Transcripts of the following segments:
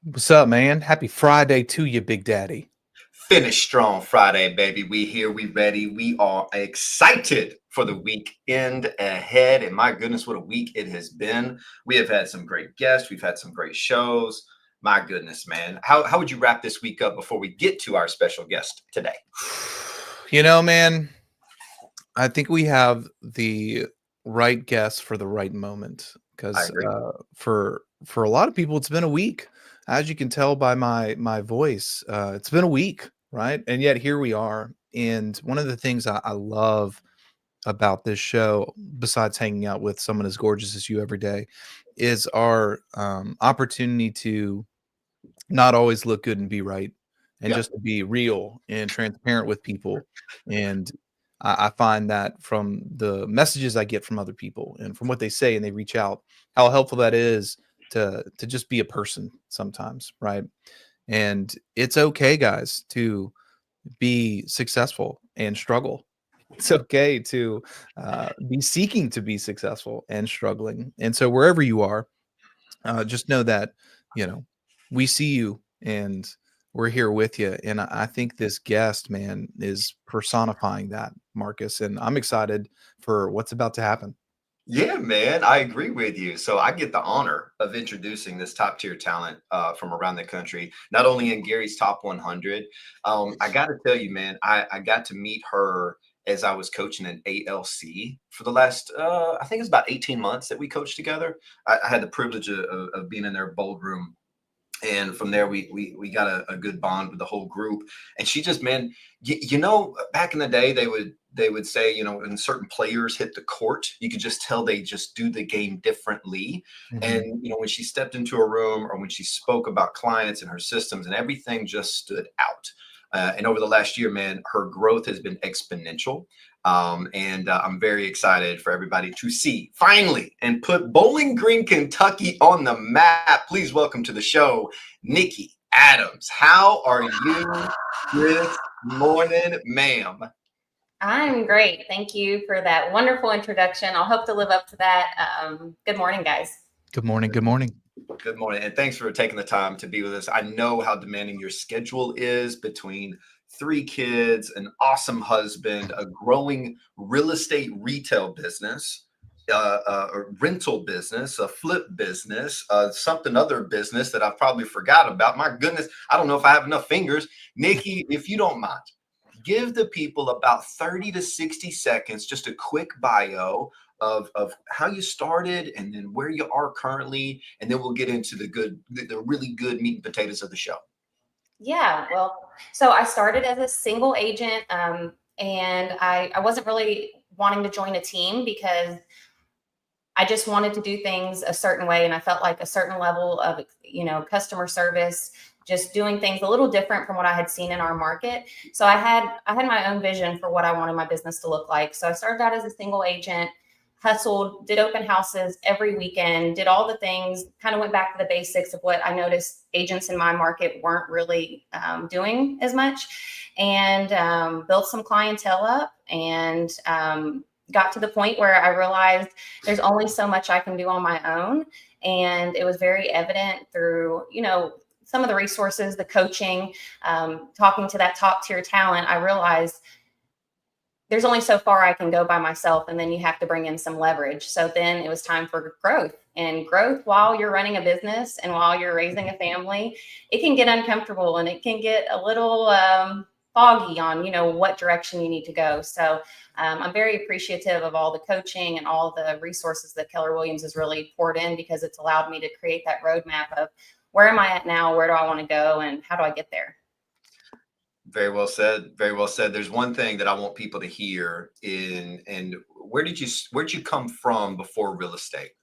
What's up, man? Happy Friday to you, Big Daddy. Finish strong Friday, baby. We here, we ready. We are excited for the weekend ahead. And my goodness, what a week it has been. We have had some great guests. We've had some great shows. My goodness, man. How would you wrap this week up before we get to our special guest today? Man, I think we have the right guess for the right moment I because agree. for a lot of people, it's been a week. As you can tell by my voice, it's been a week, right? And yet here we are. And one of the things I love about this show, besides hanging out with someone as gorgeous as you every day, is our opportunity to not always look good and be right, and Yeah. just to be real and transparent with people. And I find that from the messages I get from other people and from what they say and they reach out, how helpful that is to just be a person sometimes, right? And it's okay, guys, to be successful and struggle. It's okay to be seeking to be successful and struggling. And so wherever you are, just know that you know we see you and we're here with you. And I think this guest, man, is personifying that, Marcus. And I'm excited for what's about to happen. Yeah, man, I agree with you. So I get the honor of introducing this top tier talent from around the country, not only in Gary's top 100. I got to tell you, man, I got to meet her as I was coaching an ALC for the last, I think it's about 18 months that we coached together. I had the privilege of being in their bold room, and from there we got a good bond with the whole group. And she just, man, back in the day they would say, when certain players hit the court, you could just tell they just do the game differently. And Mhm. when she stepped into a room or when she spoke about clients and her systems, and everything just stood out. And over the last year, man, her growth has been exponential. And I'm very excited for everybody to see finally and put Bowling Green, Kentucky on the map. Please welcome to the show, Nikki Adams. How are you this morning, ma'am? I'm great. Thank you for that wonderful introduction. I'll hope to live up to that. Good morning, guys. Good morning. Good morning. Good morning, and thanks for taking the time to be with us. I know how demanding your schedule is between three kids, an awesome husband, a growing real estate retail business, a rental business, a flip business, something other business that I've probably forgot about. My goodness, I don't know if I have enough fingers. Nikki, if you don't mind, give the people about 30 to 60 seconds, just a quick bio of how you started and then where you are currently, and then we'll get into the really good meat and potatoes of the show. Yeah, well, so I started as a single agent, and I wasn't really wanting to join a team because I just wanted to do things a certain way, and I felt like a certain level of customer service, just doing things a little different from what I had seen in our market. So I had my own vision for what I wanted my business to look like. So I started out as a single agent, hustled, did open houses every weekend, did all the things, kind of went back to the basics of what I noticed agents in my market weren't really doing as much, and built some clientele up, and got to the point where I realized there's only so much I can do on my own. And it was very evident through, some of the resources, the coaching, talking to that top tier talent. I realized there's only so far I can go by myself, and then you have to bring in some leverage. So then it was time for growth. And growth, while you're running a business and while you're raising a family, it can get uncomfortable and it can get a little foggy on what direction you need to go. So I'm very appreciative of all the coaching and all the resources that Keller Williams has really poured in, because it's allowed me to create that roadmap of where am I at now, where do I want to go, and how do I get there. Very well said. Very well said. There's one thing that I want people to hear in, and where'd you come from before real estate?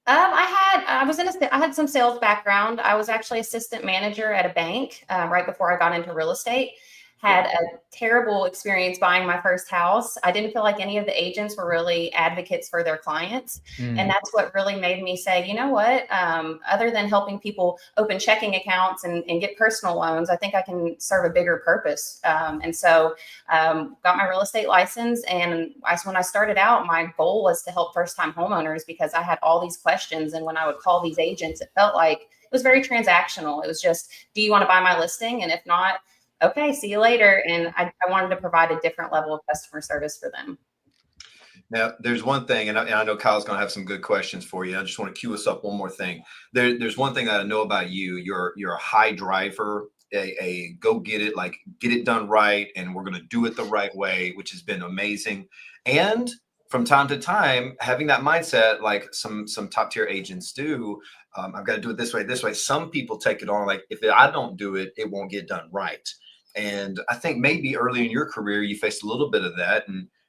I had some sales background. I was actually assistant manager at a bank right before I got into real estate. Had Cool. a terrible experience buying my first house. I didn't feel like any of the agents were really advocates for their clients. And Mm. that's what really made me say, you know what, other than helping people open checking accounts and get personal loans, I think I can serve a bigger purpose. And so got my real estate license. And when I started out, my goal was to help first time homeowners, because I had all these questions. And when I would call these agents, it felt like was very transactional. It was just, do you want to buy my listing? And if not, okay, see you later. And I wanted to provide a different level of customer service for them. Now, there's one thing, and I know Kyle's going to have some good questions for you. I just want to cue us up one more thing. There's one thing that I know about you. You're a high driver, a go get it, like get it done right, and we're going to do it the right way, which has been amazing. And from time to time, having that mindset, like some top tier agents do, I've got to do it this way, this way. Some people take it on like, if I don't do it, it won't get done right. And I think maybe early in your career, you faced a little bit of that.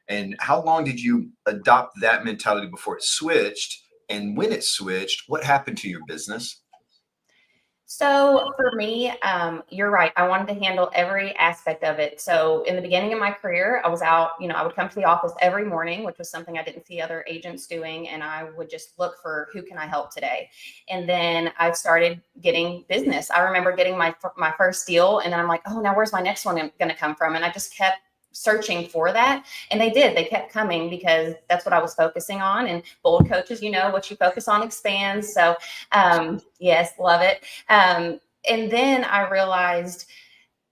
And how long did you adopt that mentality before it switched? And when it switched, what happened to your business? So for me, you're right. I wanted to handle every aspect of it. So in the beginning of my career, I was out, I would come to the office every morning, which was something I didn't see other agents doing. And I would just look for who can I help today. And then I started getting business. I remember getting my first deal, and then I'm like, oh, now where's my next one going to come from? And I just kept searching for that. And they kept coming because that's what I was focusing on. And bold coaches, what you focus on expands. So yes, love it. And then I realized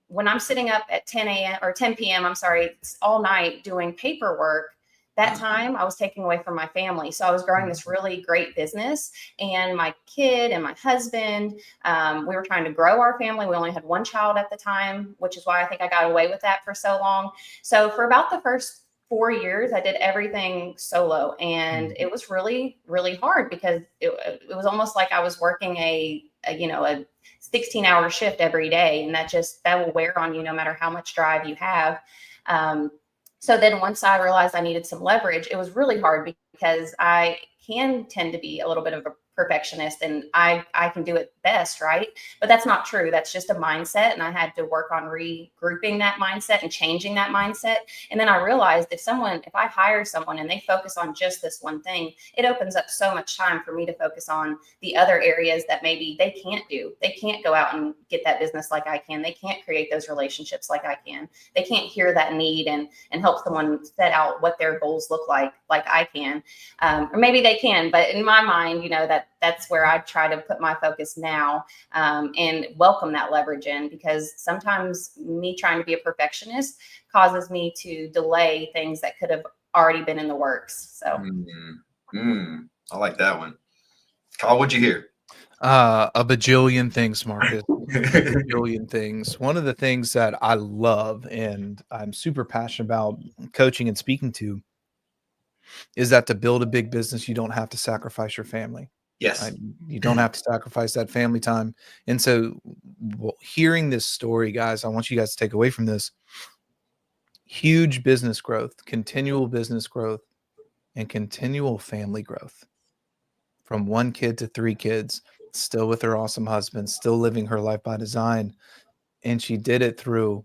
when I'm sitting up at 10 a.m. or 10 p.m., I'm sorry, all night doing paperwork, that time I was taking away from my family. So I was growing this really great business, and my kid and my husband, we were trying to grow our family. We only had one child at the time, which is why I think I got away with that for so long. So for about the first 4 years, I did everything solo, and it was really, really hard because it was almost like I was working a 16-hour shift every day. And that will wear on you no matter how much drive you have. So then once I realized I needed some leverage, it was really hard because I can tend to be a little bit of a perfectionist, and I can do it best, right? But that's not true. That's just a mindset. And I had to work on regrouping that mindset and changing that mindset. And then I realized if I hire someone and they focus on just this one thing, it opens up so much time for me to focus on the other areas that maybe they can't do. They can't go out and get that business like I can. They can't create those relationships like I can. They can't hear that need and help someone set out what their goals look like I can. Or maybe they can, but in my mind, that's where I try to put my focus now, and welcome that leverage in, because sometimes me trying to be a perfectionist causes me to delay things that could have already been in the works. So I like that one. Kyle, what'd you hear? A bajillion things, Marcus. A bajillion things. One of the things that I love and I'm super passionate about coaching and speaking to is that to build a big business, you don't have to sacrifice your family. Yes. You don't have to sacrifice that family time. And so hearing this story, guys, I want you guys to take away from this: huge business growth, continual business growth, and continual family growth. From 1 kid to 3 kids, still with her awesome husband, still living her life by design. And she did it through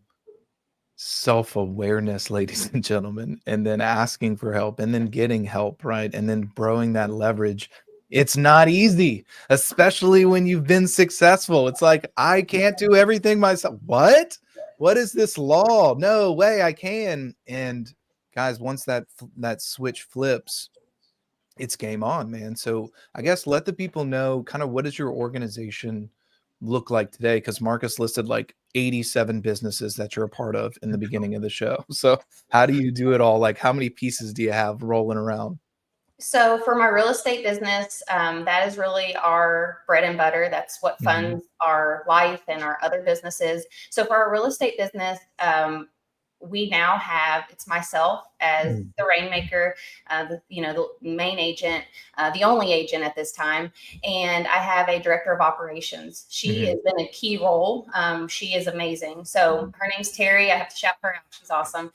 self-awareness, ladies and gentlemen, and then asking for help, and then getting help, right? And then growing that leverage. It's not easy, especially when you've been successful. It's like, I can't do everything myself. What is this law? No way I can. And guys, once that switch flips, it's game on, man. So I guess let the people know kind of what does your organization look like today? Because Marcus listed like 87 businesses that you're a part of in the beginning of the show. So how do you do it all? Like, how many pieces do you have rolling around? So for my real estate business, that is really our bread and butter. That's what funds our life and our other businesses. So for our real estate business, we now have, it's myself as the rainmaker, the main agent, the only agent at this time. And I have a director of operations. She has been a key role. She is amazing. So her name's Terry. I have to shout her out. She's awesome.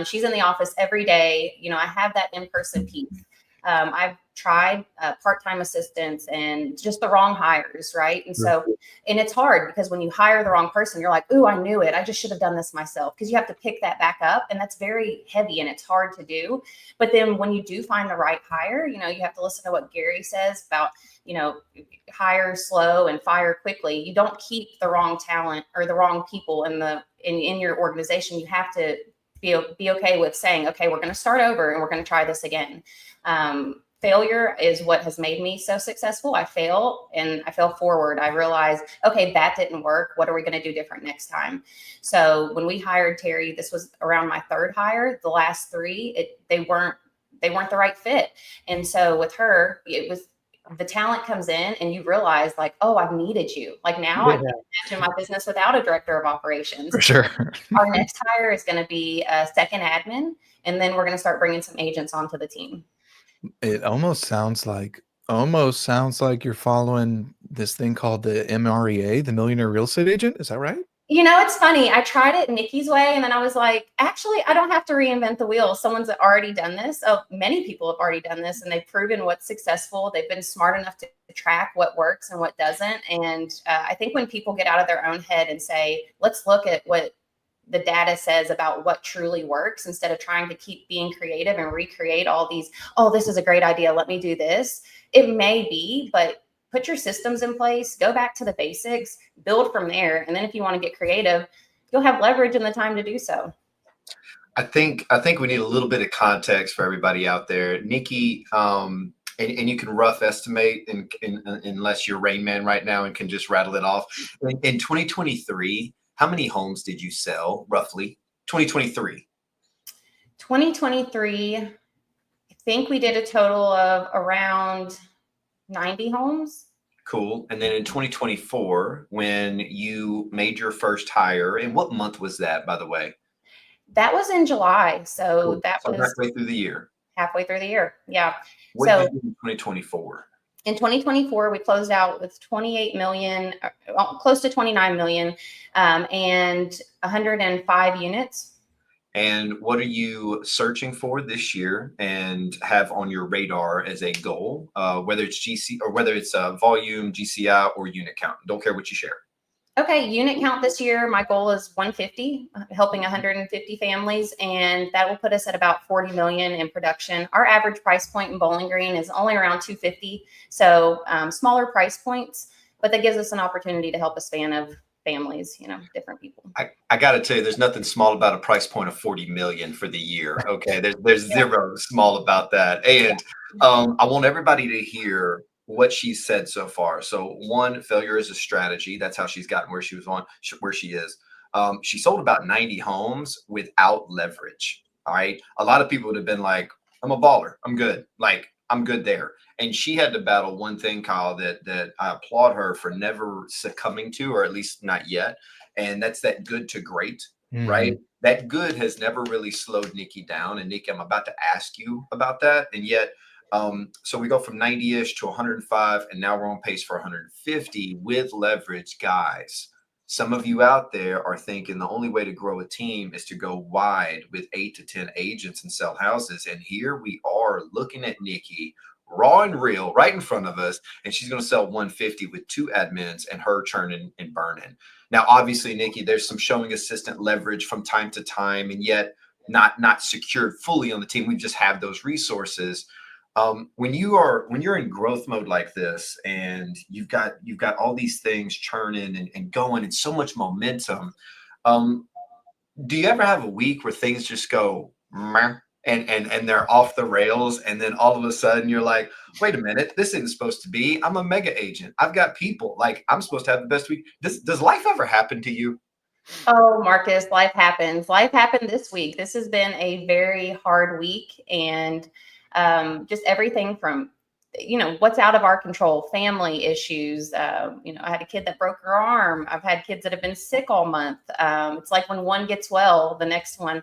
She's in the office every day. I have that in-person piece. I've tried part-time assistants and just the wrong hires, right? And so, and it's hard because when you hire the wrong person, you're like, ooh, I knew it. I just should have done this myself, because you have to pick that back up, and that's very heavy and it's hard to do. But then when you do find the right hire, you have to listen to what Gary says about, hire slow and fire quickly. You don't keep the wrong talent or the wrong people in your organization. You have to be okay with saying, okay, we're going to start over and we're going to try this again. failure is what has made me so successful. I fail and I fail forward. I realize, okay, that didn't work. What are we going to do different next time? So when we hired Terry, this was around my third hire. The last three, they weren't the right fit. And so with her, it was, the talent comes in and you realize like, oh, I've needed you. Like now I can't imagine my business without a director of operations. For sure. Our next hire is going to be a second admin. And then we're going to start bringing some agents onto the team. It almost sounds like you're following this thing called the MREA, the Millionaire Real Estate Agent. Is that right? You know, it's funny. I tried it Nikki's way, and then I was like, actually, I don't have to reinvent the wheel. Someone's already done this. Oh, many people have already done this, and they've proven what's successful. They've been smart enough to track what works and what doesn't. And I think when people get out of their own head and say, let's look at what the data says about what truly works, instead of trying to keep being creative and recreate all these, oh, this is a great idea, let me do this. It may be, but put your systems in place, go back to the basics, build from there. And then if you want to get creative, you'll have leverage and the time to do so. I think we need a little bit of context for everybody out there. Nikki, and you can rough estimate unless you're Rain Man right now and can just rattle it off. In 2023, how many homes did you sell roughly? 2023. 2023, I think we did a total of around 90 homes. Cool. And then in 2024, when you made your first hire, and what month was that, by the way? That was in July. So Cool. that was halfway through the year. Halfway through the year. Yeah. What did you do in 2024? In 2024, we closed out with 28 million, close to 29 million, and 105 units. And what are you searching for this year and have on your radar as a goal, whether it's GC or whether it's volume, GCI, or unit count? Don't care what you share. Okay, unit count this year, my goal is 150, helping 150 families, and that will put us at about 40 million in production. Our average price point in Bowling Green is only around 250, so smaller price points, but that gives us an opportunity to help a span of families, you know, different people. I got to tell you, there's nothing small about a price point of 40 million for the year. Okay, there's zero small about that, and I want everybody to hear what she's said so far. So one, failure is a strategy. That's how she's gotten where she is. She sold about 90 homes without leverage. All right. A lot of people would have been like, I'm a baller. I'm good. Like, I'm good there. And she had to battle one thing, Kyle, that I applaud her for never succumbing to, or at least not yet. And that's that good to great, right? That good has never really slowed Nikki down. And Nikki, I'm about to ask you about that. And yet, so we go from 90-ish to 105, and now we're on pace for 150 with leverage. Guys, some of you out there are thinking the only way to grow a team is to go wide with 8 to 10 agents and sell houses. And here we are looking at Nikki, raw and real, right in front of us, and she's going to sell 150 with 2 admins and her churning and burning. Now, obviously, Nikki, there's some showing assistant leverage from time to time, and yet not secured fully on the team. We just have those resources. When you're in growth mode like this, and you've got all these things churning and going, and so much momentum, do you ever have a week where things just go meh, and they're off the rails, and then all of a sudden you're like, wait a minute, this isn't supposed to be. I'm a mega agent. I've got people. Like, I'm supposed to have the best week. Does life ever happen to you? Oh, Marcus, life happens. Life happened this week. This has been a very hard week, and just everything from, you know, what's out of our control, family issues. You know, I had a kid that broke her arm. I've had kids that have been sick all month. It's like when one gets well, the next one,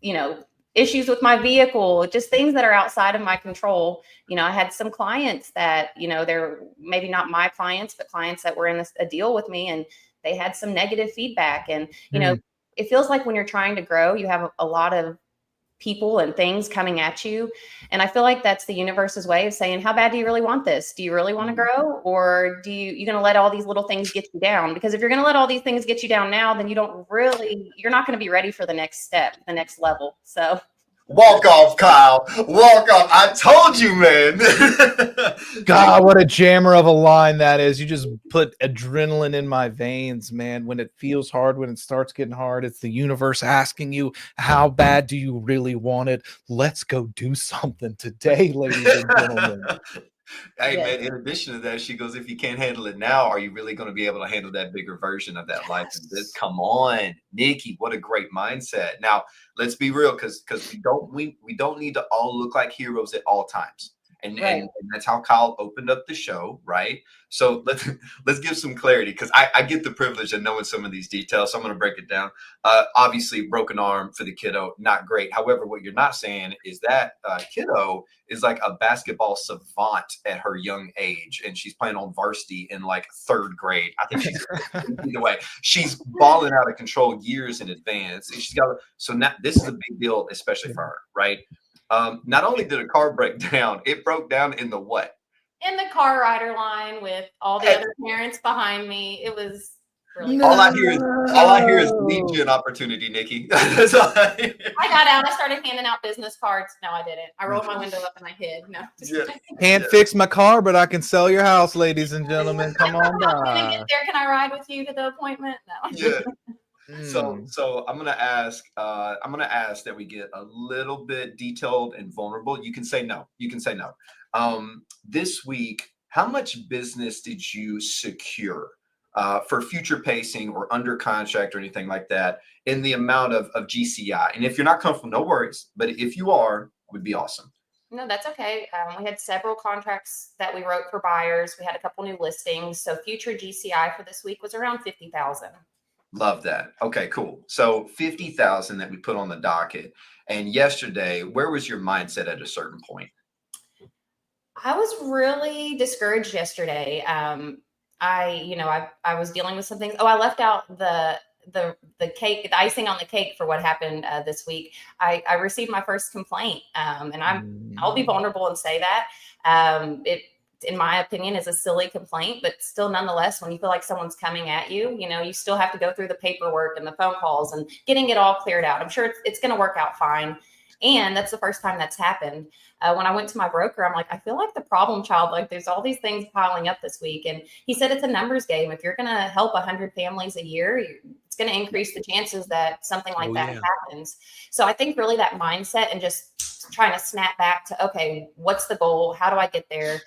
you know, issues with my vehicle, just things that are outside of my control. You know, I had some clients that, you know, they're maybe not my clients, but clients that were in a deal with me, and they had some negative feedback. And, you know, it feels like when you're trying to grow, you have a lot of people and things coming at you. And I feel like that's the universe's way of saying, how bad do you really want this? Do you really want to grow? Or you're going to let all these little things get you down? Because if you're going to let all these things get you down now, then you're not going to be ready for the next step, the next level. So Walk off, Kyle. Walk off. I told you, man. God, what a jammer of a line that is. You just put adrenaline in my veins, man. When it feels hard, when it starts getting hard, it's the universe asking you, how bad do you really want it? Let's go do something today, ladies and gentlemen. Hey, Yes. man, in addition to that, she goes, if you can't handle it now, are you really going to be able to handle that bigger version of that life? And this, come on, Nikki, what a great mindset. Now, let's be real, because we don't need to all look like heroes at all times. Right. And that's how Kyle opened up the show, right? So let's give some clarity, because I get the privilege of knowing some of these details. So I'm going to break it down. Obviously, broken arm for the kiddo, not great. However, what you're not saying is that kiddo is like a basketball savant at her young age, and she's playing on varsity in like 3rd grade. I think she's either way. She's balling out of control years in advance, and she's got so now this is a big deal, especially for her, right? Not only did a car break down, it broke down in the what? In the car rider line with all the other parents behind me. It was really all I hear is lead gen opportunity, Nikki. That's all I got out. I started handing out business cards. No, I didn't. I rolled my window up and I hid. No. Can't fix my car, but I can sell your house, ladies and gentlemen. Come on Can I by. get there? Can I ride with you to the appointment? No. Yeah. So I'm gonna ask that we get a little bit detailed and vulnerable. You can say no. You can say no. This week, how much business did you secure for future pacing or under contract or anything like that in the amount of GCI? And if you're not comfortable, no worries. But if you are, would be awesome. No, that's okay. We had several contracts that we wrote for buyers. We had a couple new listings. So future GCI for this week was around 50,000. Love that. Okay, cool. So 50,000 that we put on the docket. And yesterday, where was your mindset at a certain point? I was really discouraged yesterday. I was dealing with some things. Oh, I left out the cake, the icing on the cake for what happened this week. I received my first complaint, and I'll be vulnerable and say that it, in my opinion, is a silly complaint, but still, nonetheless, when you feel like someone's coming at you, you still have to go through the paperwork and the phone calls and getting it all cleared out. I'm sure it's going to work out fine. And that's the first time that's happened. When I went to my broker, I'm like, I feel like the problem child, like there's all these things piling up this week. And he said, it's a numbers game. If you're going to help 100 families a year, it's going to increase the chances that something like that happens. So I think really that mindset and just trying to snap back to, okay, what's the goal? How do I get there?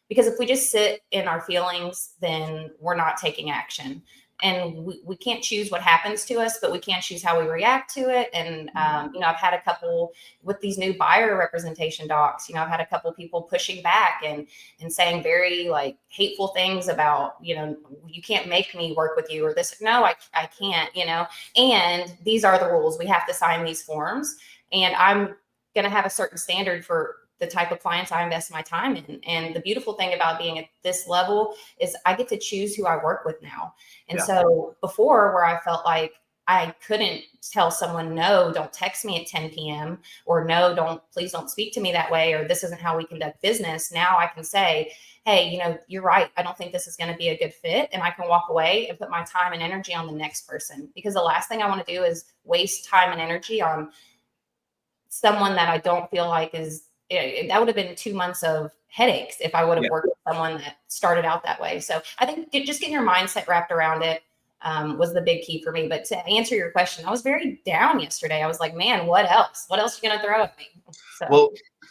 Because if we just sit in our feelings, then we're not taking action. And we can't choose what happens to us, but we can choose how we react to it. And, I've had a couple with these new buyer representation docs, I've had a couple people pushing back and saying very like hateful things about, you can't make me work with you or this. No, I can't, and these are the rules. We have to sign these forms, and I'm going to have a certain standard for the type of clients I invest my time in. And the beautiful thing about being at this level is I get to choose who I work with now. And so before, where I felt like I couldn't tell someone, no, don't text me at 10 p.m. or no, please don't speak to me that way, or this isn't how we conduct business. Now I can say, hey, you're right. I don't think this is going to be a good fit. And I can walk away and put my time and energy on the next person, because the last thing I want to do is waste time and energy on someone that I don't feel like that would have been 2 months of headaches if I would have worked with someone that started out that way. So I think just getting your mindset wrapped around it was the big key for me. But to answer your question, I was very down yesterday. I was like, man, what else? What else are you going to throw at me?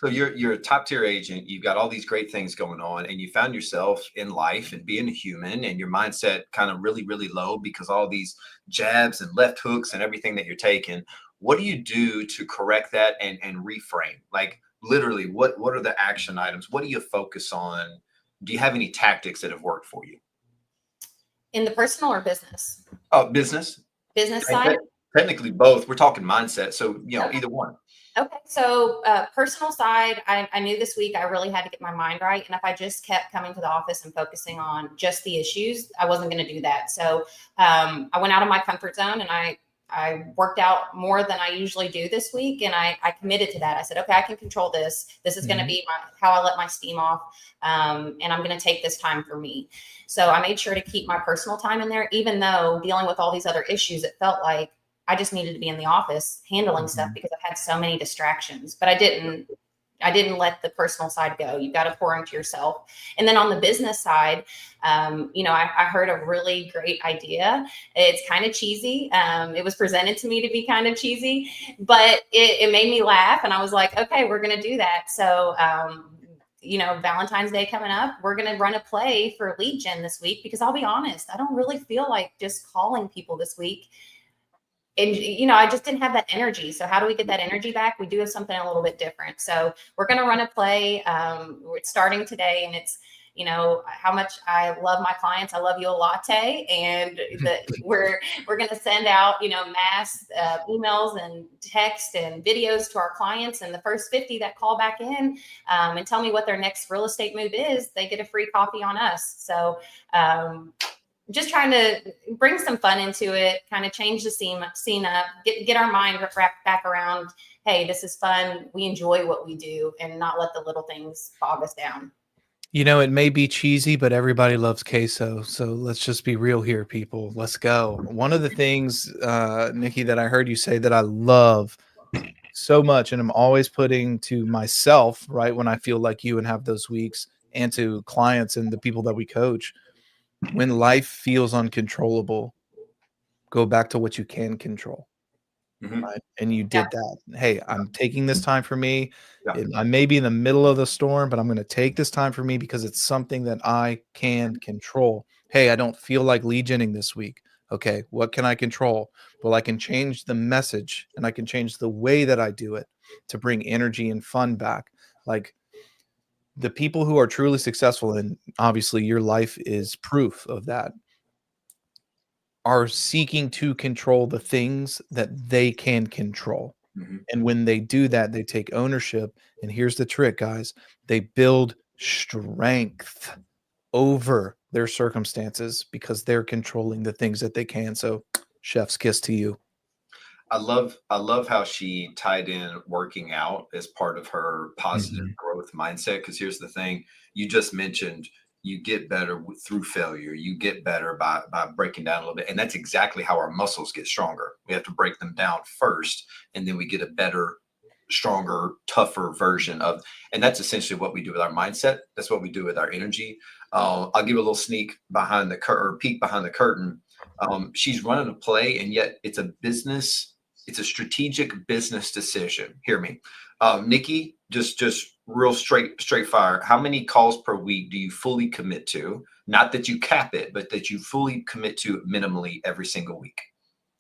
So you're a top tier agent. You've got all these great things going on, and you found yourself in life and being a human, and your mindset kind of really, really low because all these jabs and left hooks and everything that you're taking. What do you do to correct that and reframe? Like, literally, what are the action items? What do you focus on? Do you have any tactics that have worked for you? In the personal or business? Oh, business. Business side? Technically both. We're talking mindset. So, either one. Okay. So personal side, I knew this week I really had to get my mind right. And if I just kept coming to the office and focusing on just the issues, I wasn't going to do that. So I went out of my comfort zone, and I worked out more than I usually do this week. And I committed to that. I said, okay, I can control this. This is going to be how I let my steam off. And I'm going to take this time for me. So I made sure to keep my personal time in there, even though dealing with all these other issues, it felt like I just needed to be in the office handling stuff because I've had so many distractions, but I didn't let the personal side go. You've got to pour into yourself. And then on the business side, I heard a really great idea. It's kind of cheesy. It was presented to me to be kind of cheesy, but it made me laugh. And I was like, okay, we're going to do that. So, Valentine's Day coming up, we're going to run a play for lead gen this week, because I'll be honest, I don't really feel like just calling people this week. And, I just didn't have that energy. So how do we get that energy back? We do have something a little bit different. So we're going to run a play. It's starting today, and it's, how much I love my clients. I love you a latte. And we're going to send out, mass emails and text and videos to our clients. And the first 50 that call back in and tell me what their next real estate move is, they get a free coffee on us. So, just trying to bring some fun into it, kind of change the scene up, get our mind wrapped back around, hey, this is fun. We enjoy what we do, and not let the little things bog us down. It may be cheesy, but everybody loves queso. So let's just be real here, people. Let's go. One of the things, Nikki, that I heard you say that I love so much, and I'm always putting to myself, right, when I feel like you and have those weeks, and to clients and the people that we coach, when life feels uncontrollable, go back to what you can control. Right? And you did that. Hey, I'm taking this time for me. I may be in the middle of the storm, but I'm going to take this time for me because it's something that I can control. Hey, I don't feel like lead genning this week. Okay, what can I control? Well, I can change the message, and I can change the way that I do it to bring energy and fun back. Like, the people who are truly successful, and obviously your life is proof of that, are seeking to control the things that they can control. And when they do that, they take ownership. And here's the trick, guys. They build strength over their circumstances because they're controlling the things that they can. So, chef's kiss to you. I love how she tied in working out as part of her positive growth mindset. Because here's the thing, you just mentioned you get better through failure. You get better by breaking down a little bit, and that's exactly how our muscles get stronger. We have to break them down first, and then we get a better, stronger, tougher version of. And that's essentially what we do with our mindset. That's what we do with our energy. I'll give a little sneak behind the curtain, or peek behind the curtain. She's running a play, and yet it's a business. It's a strategic business decision. Hear me, Nikki. Just real straight fire. How many calls per week do you fully commit to? Not that you cap it, but that you fully commit to minimally every single week.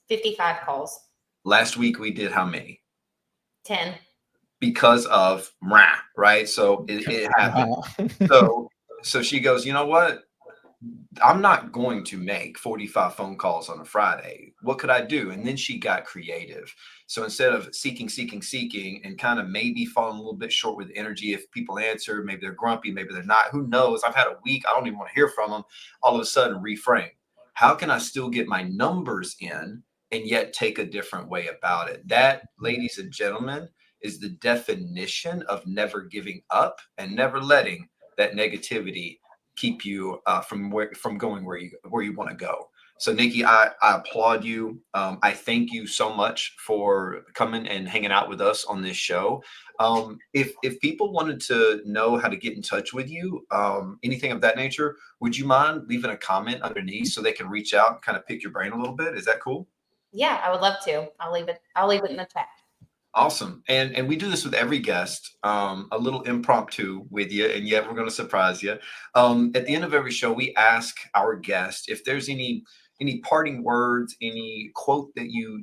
55 calls. Last week we did how many? 10. Because of right. So it happened. So she goes, you know what? I'm not going to make 45 phone calls on a Friday. What could I do? And then she got creative. So instead of seeking, and kind of maybe falling a little bit short with energy, if people answer, maybe they're grumpy, maybe they're not, who knows? I've had a week, I don't even want to hear from them. All of a sudden, reframe. How can I still get my numbers in and yet take a different way about it? That, ladies and gentlemen, is the definition of never giving up and never letting that negativity keep you from going where you want to go. So Nikki, I applaud you. I thank you so much for coming and hanging out with us on this show. If people wanted to know how to get in touch with you, anything of that nature, would you mind leaving a comment underneath so they can reach out and kind of pick your brain a little bit? Is that cool? Yeah, I would love to. I'll leave it in the chat. Awesome. And we do this with every guest, a little impromptu with you, and yet we're going to surprise you. At the end of every show, we ask our guest if there's any parting words, any quote that you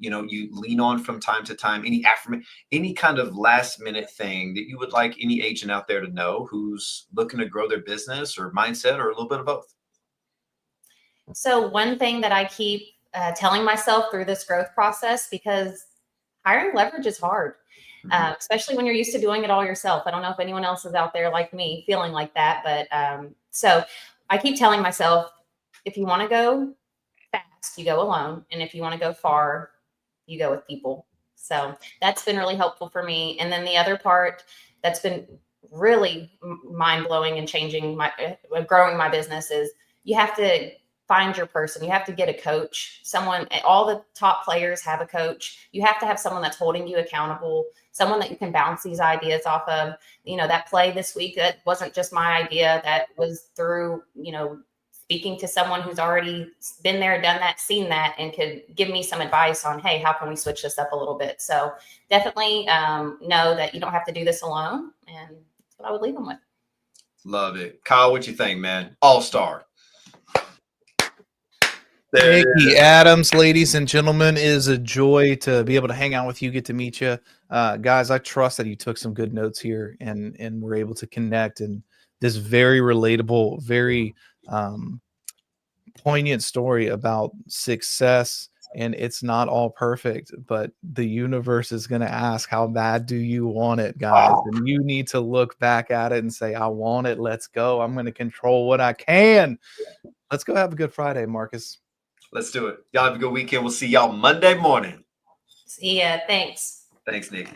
lean on from time to time, any affirmation, any kind of last minute thing that you would like any agent out there to know who's looking to grow their business or mindset, or a little bit of both. So one thing that I keep telling myself through this growth process, because hiring leverage is hard, especially when you're used to doing it all yourself. I don't know if anyone else is out there like me feeling like that, but so I keep telling myself, if you want to go fast, you go alone. And if you want to go far, you go with people. So that's been really helpful for me. And then the other part that's been really mind blowing and changing growing my business is you have to find your person. You have to get a coach, someone, all the top players have a coach. You have to have someone that's holding you accountable, someone that you can bounce these ideas off of. You know, that play this week, that wasn't just my idea. That was through, you know, speaking to someone who's already been there, done that, seen that, and could give me some advice on, hey, how can we switch this up a little bit? So definitely know that you don't have to do this alone. And that's what I would leave them with. Love it. Kyle, what you think, man? All-star. Nikki Adams, ladies and gentlemen, it is a joy to be able to hang out with you, get to meet you. Guys, I trust that you took some good notes here and were able to connect. And this very relatable, very poignant story about success. And it's not all perfect, but the universe is going to ask, how bad do you want it, guys? And you need to look back at it and say, I want it. Let's go. I'm going to control what I can. Let's go have a good Friday, Marcus. Let's do it. Y'all have a good weekend. We'll see y'all Monday morning. See ya. Thanks. Thanks, Nikki.